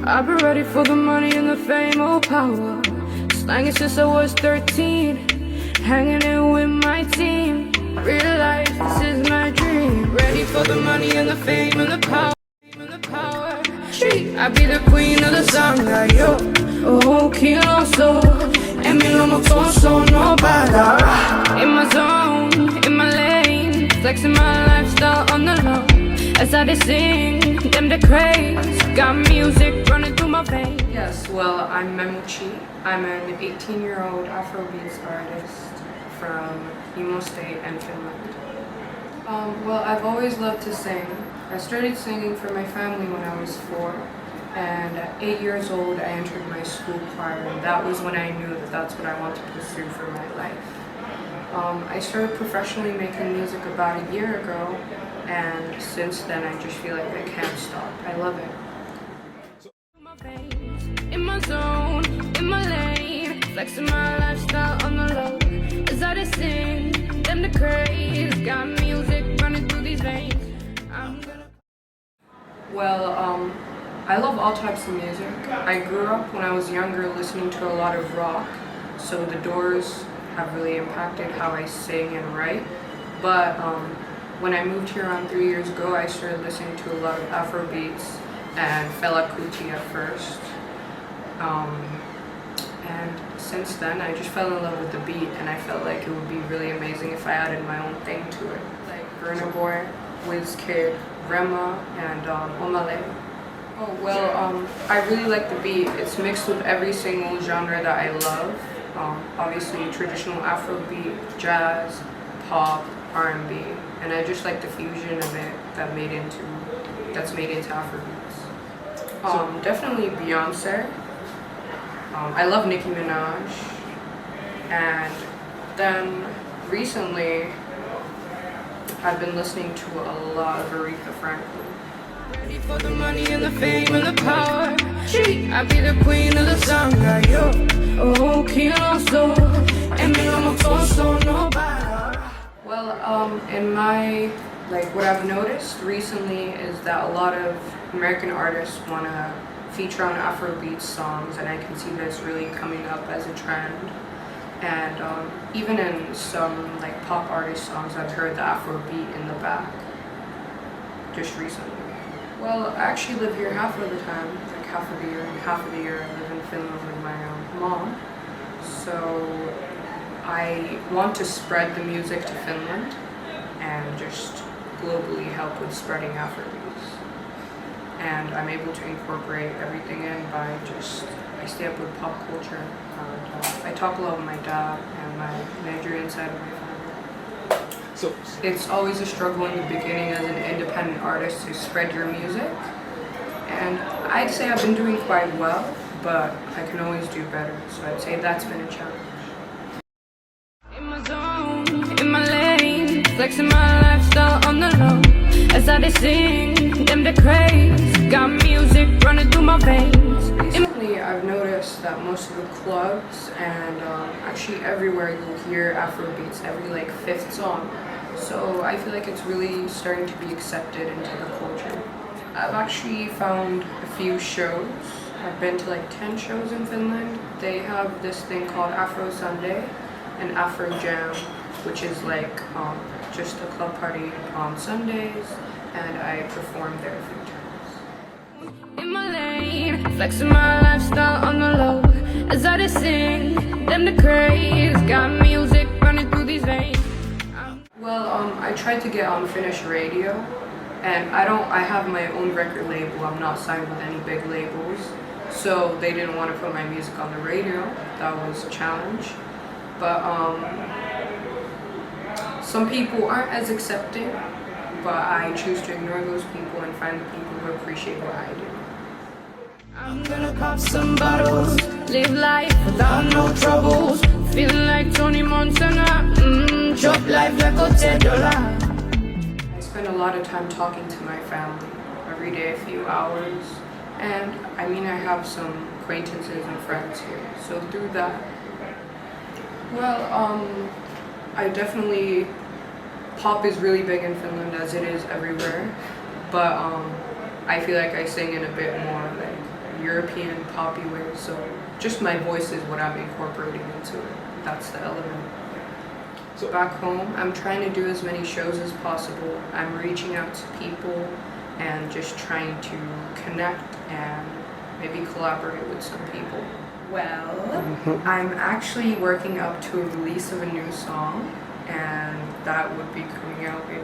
I've been ready for the money and the fame or power. Slanging since I was 13, hanging in with my team. Realize this is my dream. Ready for the money and the fame and the power. I be the queen of the sangha, yo. Oh, kilo so. And me no more so no bother. In my zone, in my lane, flexing my lifestyle on the low. As I sing, them the craze. Got music running through my veins. Yes, well, I'm Memmuchi. I'm an 18-year-old Afrobeat artist from Imo State and Finland. Well, I've always loved to sing. I started singing for my family when I was 4, and at 8 years old I entered my school choir, and that was when I knew that that's what I wanted to pursue for my life. I started professionally making music about a year ago, and since then I just feel like I can't stop. I love it. In my zone, in my lane, flexing my lifestyle on the low. As I sing, them the craze. Got music running through these veins. Well, I love all types of music. I grew up when I was younger listening to a lot of rock, so the Doors have really impacted how I sing and write. But when I moved here around 3 years ago, I started listening to a lot of Afrobeats and Fela Kuti at first. And since then, I just fell in love with the beat, and I felt like it would be really amazing if I added my own thing to it. Like Burna Boy, Wizkid, Rema, and Omale. Oh, well, I really like the beat. It's mixed with every single genre that I love. Obviously, traditional Afrobeat, jazz, pop, R&B, and I just like the fusion of it that's made into Afrobeats. Definitely Beyonce. I love Nicki Minaj, and then recently I've been listening to a lot of Aretha Franklin. Ready for the money and the fame and the power. I be the queen of the sangha, yo. Oh, kilo so. And me no more so no bother. Well, in my, what I've noticed recently is that a lot of American artists want to feature on Afrobeat songs, and I can see this really coming up as a trend. And even in some pop artist songs, I've heard the Afrobeat in the back just recently. Well, I actually live here half of the time, half of the year, and half of the year I live in Finland with my mom. So I want to spread the music to Finland and just globally help with spreading Afrobeats. And I'm able to incorporate everything in by I stay up with pop culture. And, I talk a lot with my dad and my Nigerian side of my family. So it's always a struggle in the beginning as an independent artist to spread your music. And I'd say I've been doing quite well, but I can always do better. So I'd say that's been a challenge. In my zone, in my lane, flexing my lifestyle on the low. As I sing, them the craze. Got music running through my veins. Recently, I've noticed that most of the clubs and actually everywhere you'll hear Afrobeats every 5th song. So I feel like it's really starting to be accepted into the culture. I've actually found a few shows. I've been to 10 shows in Finland. They have this thing called Afro Sunday and Afro Jam, which is just a club party on Sundays, and I perform there a few times. In my lane, flexing my lifestyle on the low. As I sing, them the craze. Got music running through these veins. Well, I tried to get on Finnish radio, and I have my own record label. I'm not signed with any big labels, so they didn't want to put my music on the radio. That was a challenge. But some people aren't as accepting, but I choose to ignore those people and find the people who appreciate what I do. I'm gonna pop some bottles, live life without no troubles. Feeling like Tony Montana, chop life like $10. I spend a lot of time talking to my family, every day a few hours, and I have some acquaintances and friends here, so through that, well, I definitely, pop is really big in Finland as it is everywhere, but I feel like I sing in a bit more European poppy way, so just my voice is what I'm incorporating into it. That's the element. So back home, I'm trying to do as many shows as possible. I'm reaching out to people and just trying to connect and maybe collaborate with some people. Well, I'm actually working up to a release of a new song, and that would be coming out in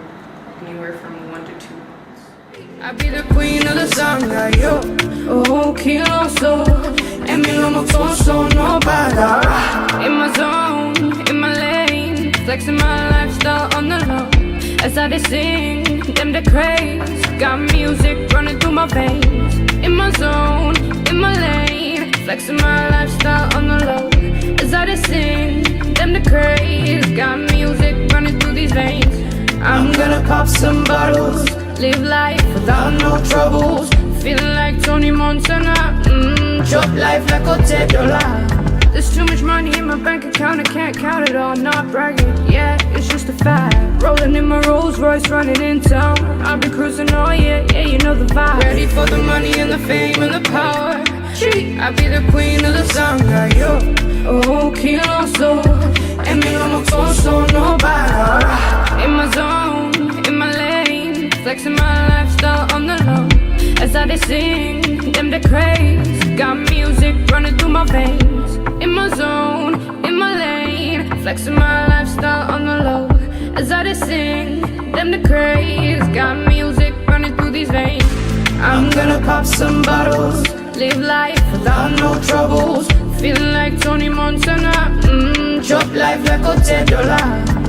anywhere from 1 to 2 months. I be the queen of the samba, yo. Oh, kilo so. And me lo motor so no para. In my zone, in my lane, flexing my lifestyle on the low. As I sing, them the craze. Got music running through my veins. In my zone, in my lane, flexing my lifestyle on the low. As I sing, them the craze. Got music running through these veins. I'm gonna pop some bottles, live life without no troubles. Feeling like Tony Montana, chop life like $10. There's too much money in my bank account, I can't count it all. Not bragging, yeah, it's just a fact. Rolling in my Rolls Royce, running in town. I'll be cruising, oh yeah, yeah, you know the vibe. Ready for the money and the fame and the power. I'll be the queen of the samba, yo. Oh, kilo so. And me lo motor so no para. In my zone, in my lane, flexing my lifestyle on the low. As I sing, them the craze. Got music running through my veins. In my zone, in my lane, flexing my lifestyle on the low. As I sing, them the craze. Got music running through these veins. I'm gonna pop some bottles, live life without no troubles. Feeling like Tony Montana, chop life like $10.